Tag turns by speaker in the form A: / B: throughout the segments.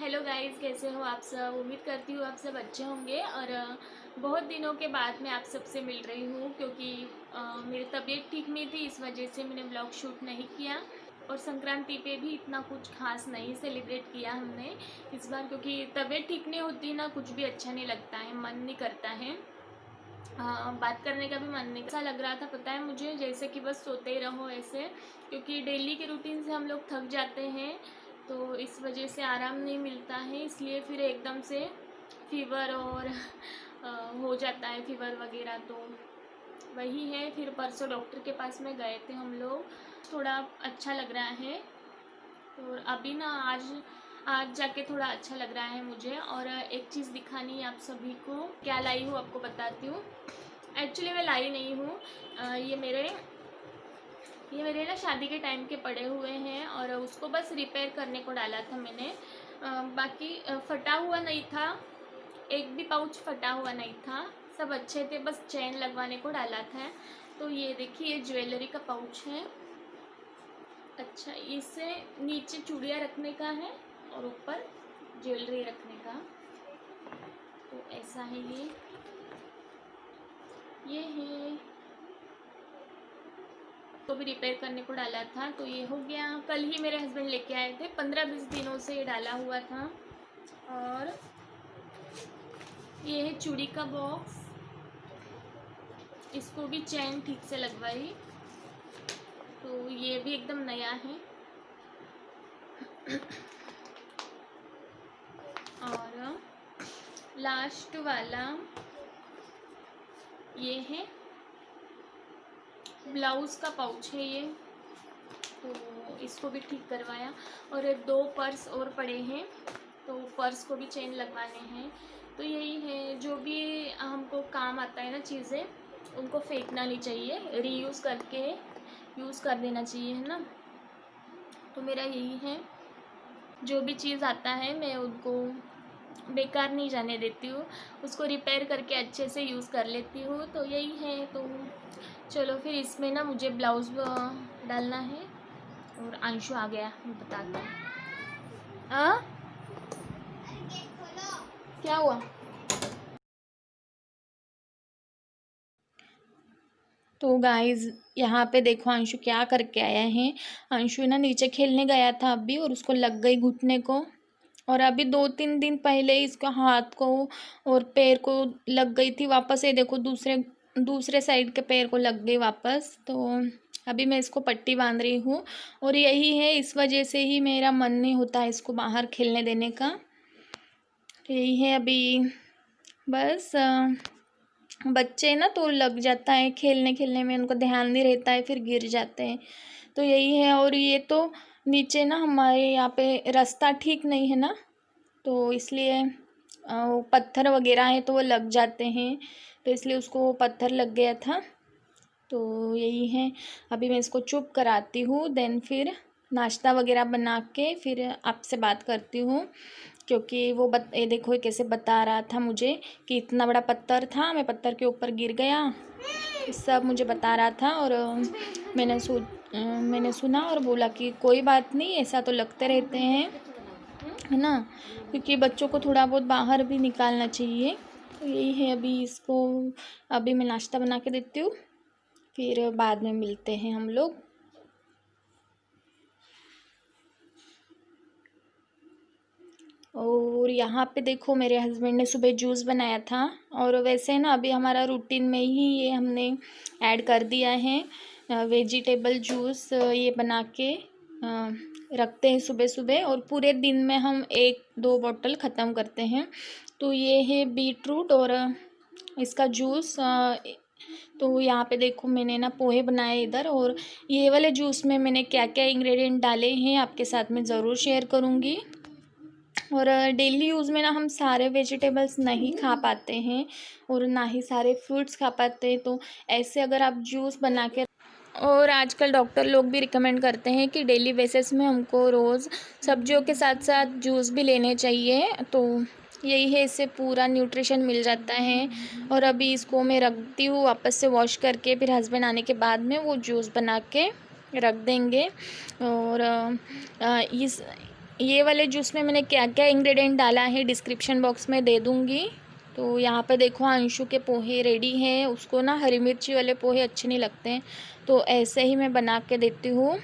A: Hello guys, कैसे हो आप सब। उम्मीद करती हूँ आप सब अच्छे होंगे। और बहुत दिनों के बाद मैं आप सबसे मिल रही हूँ क्योंकि मेरी तबीयत ठीक नहीं थी, इस वजह से मैंने ब्लॉग शूट नहीं किया। और संक्रांति पे भी इतना कुछ खास नहीं सेलिब्रेट किया हमने इस बार, क्योंकि तबीयत ठीक नहीं होती ना, कुछ भी अच्छा नहीं लगता है, मन नहीं करता है। बात करने का भी मन नहीं, ऐसा लग रहा था पता है मुझे, जैसे कि बस सोते ही रहो ऐसे, क्योंकि डेली के रूटीन से हम लोग थक जाते हैं, तो इस वजह से आराम नहीं मिलता है। इसलिए फिर एकदम से फीवर और हो जाता है फीवर वगैरह, तो वही है। फिर परसों डॉक्टर के पास में गए थे हम लोग, थोड़ा अच्छा लग रहा है। और अभी ना आज आज जाके थोड़ा अच्छा लग रहा है मुझे। और एक चीज़ दिखानी है आप सभी को, क्या लाई हूँ आपको बताती हूँ। एक्चुअली मैं लाई नहीं हूँ, ये मेरे ना शादी के टाइम के पड़े हुए हैं और उसको बस रिपेयर करने को डाला था मैंने। बाकी फटा हुआ नहीं था, एक भी पाउच फटा हुआ नहीं था, सब अच्छे थे, बस चेन लगवाने को डाला था। तो ये देखिए, ये ज्वेलरी का पाउच है। अच्छा, इसे नीचे चूड़ियाँ रखने का है और ऊपर ज्वेलरी रखने का। तो ऐसा है ये है। तो भी रिपेयर करने को डाला था, तो ये हो गया। कल ही मेरे हस्बैंड लेके आए थे, 15-20 दिनों से ये डाला हुआ था। और ये है चूड़ी का बॉक्स, इसको भी चैन ठीक से लगवाई, तो ये भी एकदम नया है। और लास्ट वाला ये है, ब्लाउज़ का पाउच है ये, तो इसको भी ठीक करवाया। और 2 पर्स और पड़े हैं, तो पर्स को भी चेन लगवाने हैं। तो यही है, जो भी हमको काम आता है ना चीज़ें, उनको फेंकना नहीं चाहिए, रीयूज़ करके यूज़ कर देना चाहिए, है ना। तो मेरा यही है, जो भी चीज़ आता है मैं उनको बेकार नहीं जाने देती हूँ, उसको रिपेयर करके अच्छे से यूज़ कर लेती हूँ। तो यही है। तो चलो फिर इसमें ना मुझे ब्लाउज़ डालना है। और अंशु आ गया, मैं बताती हूँ। हाँ, क्या हुआ। तो गाइज़, यहाँ पे देखो अंशु क्या करके आया है। अंशु ना नीचे खेलने गया था अभी, और उसको लग गई घुटने को। और अभी 2-3 दिन पहले ही इसका हाथ को और पैर को लग गई थी वापस। ये देखो, दूसरे दूसरे साइड के पैर को लग गई वापस। तो अभी मैं इसको पट्टी बांध रही हूँ। और यही है, इस वजह से ही मेरा मन नहीं होता है इसको बाहर खेलने देने का। तो यही है अभी, बस बच्चे ना तो लग जाता है खेलने खेलने में, उनको ध्यान नहीं रहता है, फिर गिर जाते हैं। तो यही है। और ये तो नीचे ना हमारे यहाँ पे रास्ता ठीक नहीं है ना, तो इसलिए वो पत्थर वगैरह है तो वो लग जाते हैं, तो इसलिए उसको वो पत्थर लग गया था। तो यही है, अभी मैं इसको चुप कराती हूँ, देन फिर नाश्ता वगैरह बना के फिर आपसे बात करती हूँ। क्योंकि वो ये देखो, ये कैसे बता रहा था मुझे कि इतना बड़ा पत्थर था, मैं पत्थर के ऊपर गिर गया, ये सब मुझे बता रहा था। और मैंने सुना और बोला कि कोई बात नहीं, ऐसा तो लगते रहते हैं, है ना, क्योंकि बच्चों को थोड़ा बहुत बाहर भी निकालना चाहिए। तो यही है, अभी मैं नाश्ता बना के देती हूँ, फिर बाद में मिलते हैं हम लोग। और यहाँ पे देखो, मेरे हस्बैंड ने सुबह जूस बनाया था। और वैसे ना अभी हमारा रूटीन में ही ये हमने ऐड कर दिया है, वेजिटेबल जूस ये बना के रखते हैं सुबह सुबह, और पूरे दिन में हम 1-2 बॉटल ख़त्म करते हैं। तो ये है बीट रूट और इसका जूस। तो यहाँ पे देखो, मैंने ना पोहे बनाए इधर, और ये वाले जूस में मैंने क्या क्या इंग्रेडिएंट डाले हैं आपके साथ में ज़रूर शेयर करूँगी। और डेली यूज़ में ना हम सारे वेजिटेबल्स नहीं खा पाते हैं, और ना ही सारे फ्रूट्स खा पाते हैं, तो ऐसे अगर आप जूस बना के, और आजकल डॉक्टर लोग भी रिकमेंड करते हैं कि डेली बेसिस में हमको रोज़ सब्जियों के साथ साथ जूस भी लेने चाहिए। तो यही है, इससे पूरा न्यूट्रिशन मिल जाता है। और अभी इसको मैं रखती हूँ वापस से वॉश करके, फिर हस्बैंड आने के बाद में वो जूस बना के रख देंगे। और इस ये वाले जूस में मैंने क्या क्या इंग्रेडिएंट डाला है डिस्क्रिप्शन बॉक्स में दे दूँगी। तो यहाँ पे देखो अंशु के पोहे रेडी हैं। उसको ना हरी मिर्ची वाले पोहे अच्छे नहीं लगते हैं, तो ऐसे ही मैं बना के देती हूँ।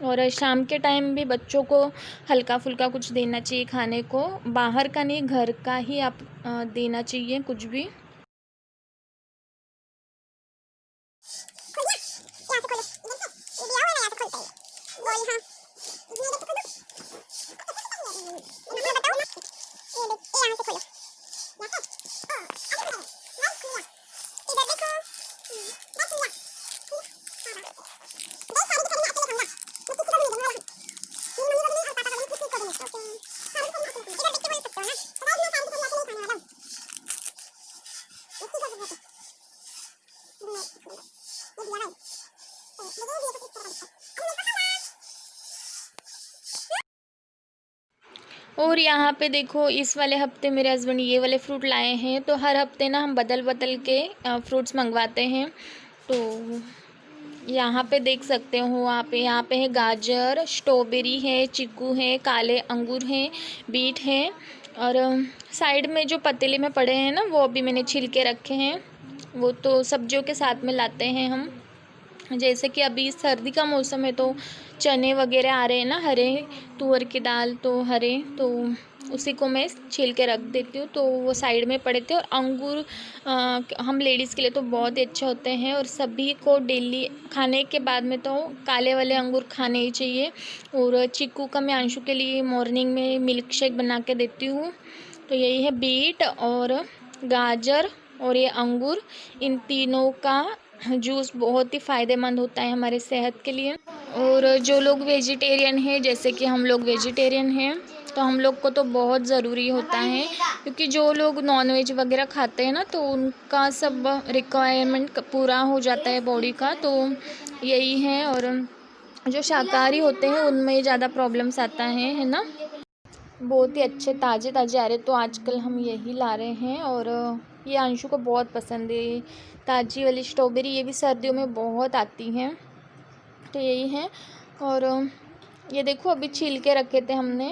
A: और शाम के टाइम भी बच्चों को हल्का फुल्का कुछ देना चाहिए खाने को, बाहर का नहीं घर का ही आप देना चाहिए कुछ भी। और यहाँ पे देखो इस वाले हफ्ते मेरे हस्बैंड ये वाले फ्रूट लाए हैं, तो हर हफ्ते ना हम बदल बदल के फ्रूट्स मंगवाते हैं। तो यहाँ पे देख सकते हो आप, यहाँ पे है गाजर, स्ट्रॉबेरी है, चीकू है, काले अंगूर हैं, बीट हैं, और साइड में जो पतीले में पड़े हैं ना वो अभी मैंने छिल के रखे हैं। वो तो सब्जियों के साथ में लाते हैं हम। जैसे कि अभी सर्दी का मौसम है तो चने वगैरह आ रहे हैं ना हरे, तुअर की दाल, तो हरे, तो उसी को मैं छील के रख देती हूँ। तो वो साइड में पड़े थे। और अंगूर हम लेडीज़ के लिए तो बहुत ही अच्छे होते हैं, और सभी को डेली खाने के बाद में तो काले वाले अंगूर खाने ही चाहिए। और चीकू का मैं अंशु के लिए मॉर्निंग में मिल्क शेक बना के देती हूँ। तो यही है बीट और गाजर और ये अंगूर, इन तीनों का जूस बहुत ही फ़ायदेमंद होता है हमारे सेहत के लिए। और जो लोग वेजिटेरियन हैं, जैसे कि हम लोग वेजिटेरियन हैं, तो हम लोग को तो बहुत ज़रूरी होता है, क्योंकि जो लोग नॉनवेज वगैरह खाते हैं ना तो उनका सब रिक्वायरमेंट पूरा हो जाता है बॉडी का। तो यही है। और जो शाकाहारी होते हैं उनमें ज़्यादा प्रॉब्लम्स आता है ना। बहुत ही अच्छे ताज़े ताज़े आ रहे, तो आजकल हम यही ला रहे हैं। और ये अंशु को बहुत पसंद है ताज़ी वाली स्ट्रॉबेरी, ये भी सर्दियों में बहुत आती हैं। तो यही है। और ये देखो अभी छील के रखे थे हमने।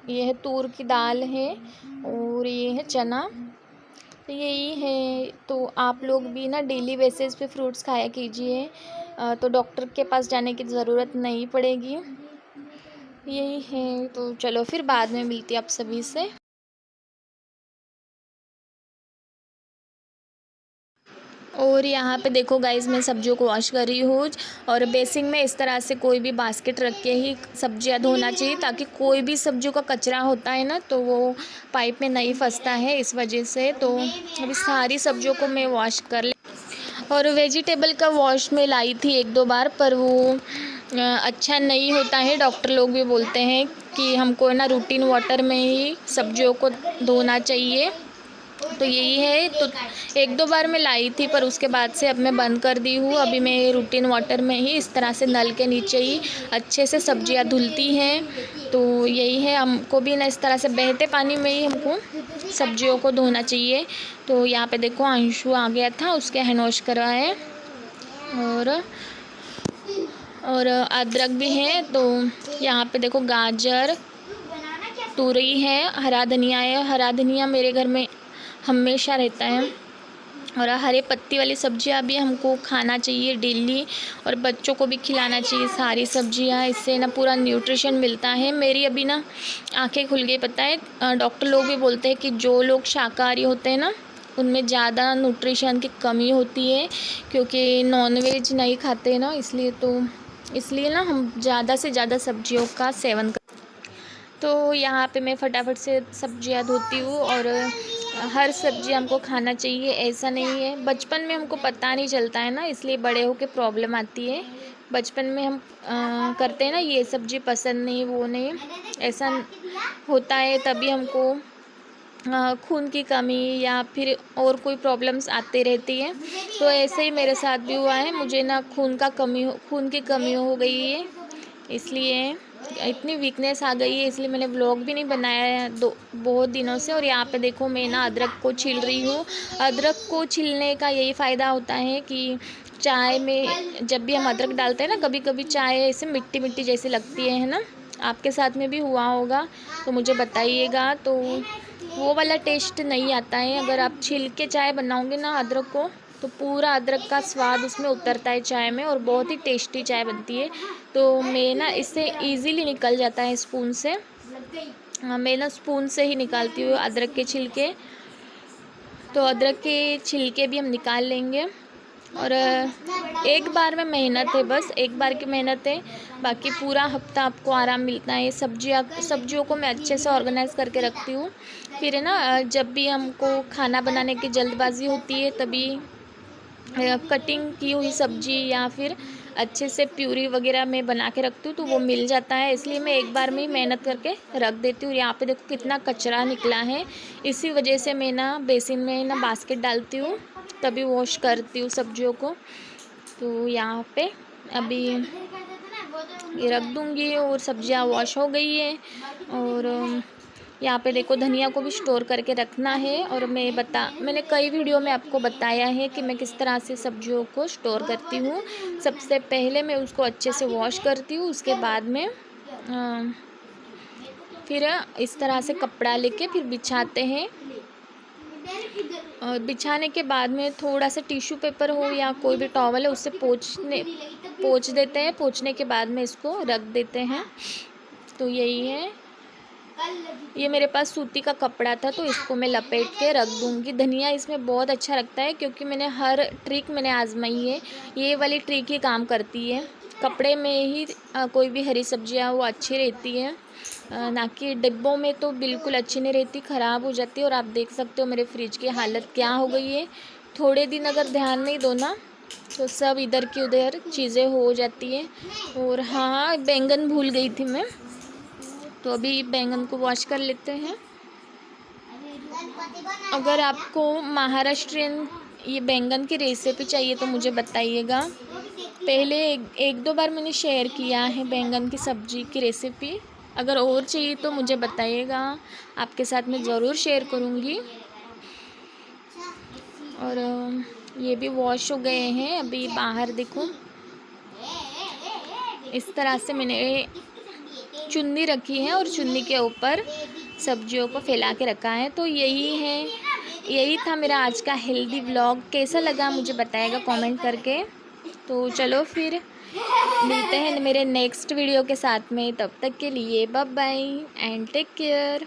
A: ये है तूर की दाल है, और ये है चना। तो यही है। तो आप लोग भी ना डेली बेसिस पे फ्रूट्स खाया कीजिए, तो डॉक्टर के पास जाने की ज़रूरत नहीं पड़ेगी। यही है। तो चलो फिर बाद में मिलती है आप सभी से। और यहाँ पे देखो गाइस, मैं सब्जियों को वॉश कर रही हूँ, और बेसिन में इस तरह से कोई भी बास्केट रख के ही सब्जियाँ धोना चाहिए, ताकि कोई भी सब्जियों का कचरा होता है ना तो वो पाइप में नहीं फंसता है इस वजह से। तो अभी सारी सब्जियों को मैं वॉश कर ले। और वेजिटेबल का वॉश में लाई थी एक दो बार, पर वो अच्छा नहीं होता है। डॉक्टर लोग भी बोलते हैं कि हमको ना रूटीन वाटर में ही सब्जियों को धोना चाहिए। तो यही है। तो एक दो बार मैं लाई थी, पर उसके बाद से अब मैं बंद कर दी हूँ। अभी मैं रूटीन वाटर में ही इस तरह से नल के नीचे ही अच्छे से सब्जियाँ धुलती हैं। तो यही है, हमको भी ना इस तरह से बहते पानी में ही हमको सब्जियों को धोना चाहिए। तो यहाँ पे देखो अंशु आ गया था, उसके हैंड वॉश करवाए। और अदरक भी है। तो यहाँ पे देखो गाजर, तुरई है, हरा धनिया है। हरा धनिया मेरे घर में हमेशा रहता है। और हरे पत्ती वाली सब्जियां भी हमको खाना चाहिए डेली, और बच्चों को भी खिलाना चाहिए सारी सब्जियां। इससे ना पूरा न्यूट्रिशन मिलता है। मेरी अभी ना आंखें खुल गई, पता है। डॉक्टर लोग भी बोलते हैं कि जो लोग शाकाहारी होते हैं ना उनमें ज़्यादा न्यूट्रिशन की कमी होती है, क्योंकि नॉनवेज नहीं खाते हैं ना, इसलिए ना हम ज़्यादा से ज़्यादा सब्जियों का सेवन। तो यहाँ पे मैं फटाफट से सब्जियाँ धोती हूँ। और हर सब्जी हमको खाना चाहिए, ऐसा नहीं है। बचपन में हमको पता नहीं चलता है ना, इसलिए बड़े होके प्रॉब्लम आती है। बचपन में हम करते हैं ना ये सब्जी पसंद नहीं, वो नहीं, ऐसा होता है, तभी हमको खून की कमी या फिर और कोई प्रॉब्लम्स आते रहती है। तो ऐसे ही मेरे साथ भी हुआ है, मुझे ना खून की कमी हो गई है, इसलिए इतनी वीकनेस आ गई है, इसलिए मैंने व्लॉग भी नहीं बनाया है बहुत दिनों से। और यहाँ पे देखो मैं ना अदरक को छील रही हूँ। अदरक को छीलने का यही फ़ायदा होता है कि चाय में जब भी हम अदरक डालते हैं ना, कभी कभी चाय ऐसे मिट्टी मिट्टी जैसी लगती है ना। आपके साथ में भी हुआ होगा तो मुझे बताइएगा। तो वो वाला टेस्ट नहीं आता है। अगर आप छील के चाय बनाओगे ना अदरक को, तो पूरा अदरक का स्वाद उसमें उतरता है चाय में और बहुत ही टेस्टी चाय बनती है। तो मैं ना इससे इजीली निकल जाता है स्पून से। मैं ना स्पून से ही निकालती हूँ अदरक के छिलके। तो अदरक के छिलके भी हम निकाल लेंगे। और एक बार में मेहनत है, बस एक बार की मेहनत है, बाकी पूरा हफ्ता आपको आराम मिलता है। सब्जियों को मैं अच्छे से ऑर्गेनाइज़ करके रखती हूँ। फिर है ना, जब भी हमको खाना बनाने की जल्दबाजी होती है तभी कटिंग की हुई सब्जी या फिर अच्छे से प्यूरी वगैरह मैं बना के रखती हूँ तो वो मिल जाता है, इसलिए मैं एक बार में ही मेहनत करके रख देती हूँ। यहाँ पे देखो कितना कचरा निकला है, इसी वजह से मैं ना बेसिन में ना बास्केट डालती हूँ, तभी वॉश करती हूँ सब्जियों को। तो यहाँ पे अभी ये रख दूँगी और सब्जियाँ वॉश हो गई है। और यहाँ पे देखो धनिया को भी स्टोर करके रखना है। और मैंने कई वीडियो में आपको बताया है कि मैं किस तरह से सब्जियों को स्टोर करती हूँ। सबसे पहले मैं उसको अच्छे से वॉश करती हूँ, उसके बाद में फिर इस तरह से कपड़ा लेके फिर बिछाते हैं। और बिछाने के बाद में थोड़ा सा टिश्यू पेपर हो या कोई भी टॉवल है उससे पोंछ देते हैं। पोंछने के बाद में इसको रख देते हैं। तो यही है, ये मेरे पास सूती का कपड़ा था तो इसको मैं लपेट के रख दूँगी। धनिया इसमें बहुत अच्छा लगता है क्योंकि हर ट्रिक मैंने आजमाई है, ये वाली ट्रिक ही काम करती है। कपड़े में ही कोई भी हरी सब्जियाँ वो अच्छी रहती है, ना कि डिब्बों में तो बिल्कुल अच्छी नहीं रहती, ख़राब हो जाती है। और आप देख सकते हो मेरे फ्रिज की हालत क्या हो गई है। थोड़े दिन अगर ध्यान नहीं दो ना तो सब इधर की उधर चीज़ें हो जाती हैं। और हाँ, बैंगन भूल गई थी मैं, तो अभी बैंगन को वॉश कर लेते हैं। अगर आपको महाराष्ट्रियन ये बैंगन की रेसिपी चाहिए तो मुझे बताइएगा। पहले एक दो बार मैंने शेयर किया है बैंगन की सब्ज़ी की रेसिपी। अगर और चाहिए तो मुझे बताइएगा, आपके साथ मैं ज़रूर शेयर करूँगी। और ये भी वॉश हो गए हैं। अभी बाहर देखो इस तरह से मैंने चुन्नी रखी है और चुन्नी के ऊपर सब्जियों को फैला के रखा है। तो यही था मेरा आज का हेल्दी व्लॉग। कैसा लगा मुझे बताएगा कमेंट करके। तो चलो फिर मिलते हैं मेरे नेक्स्ट वीडियो के साथ में, तब तक के लिए bye bye and take care.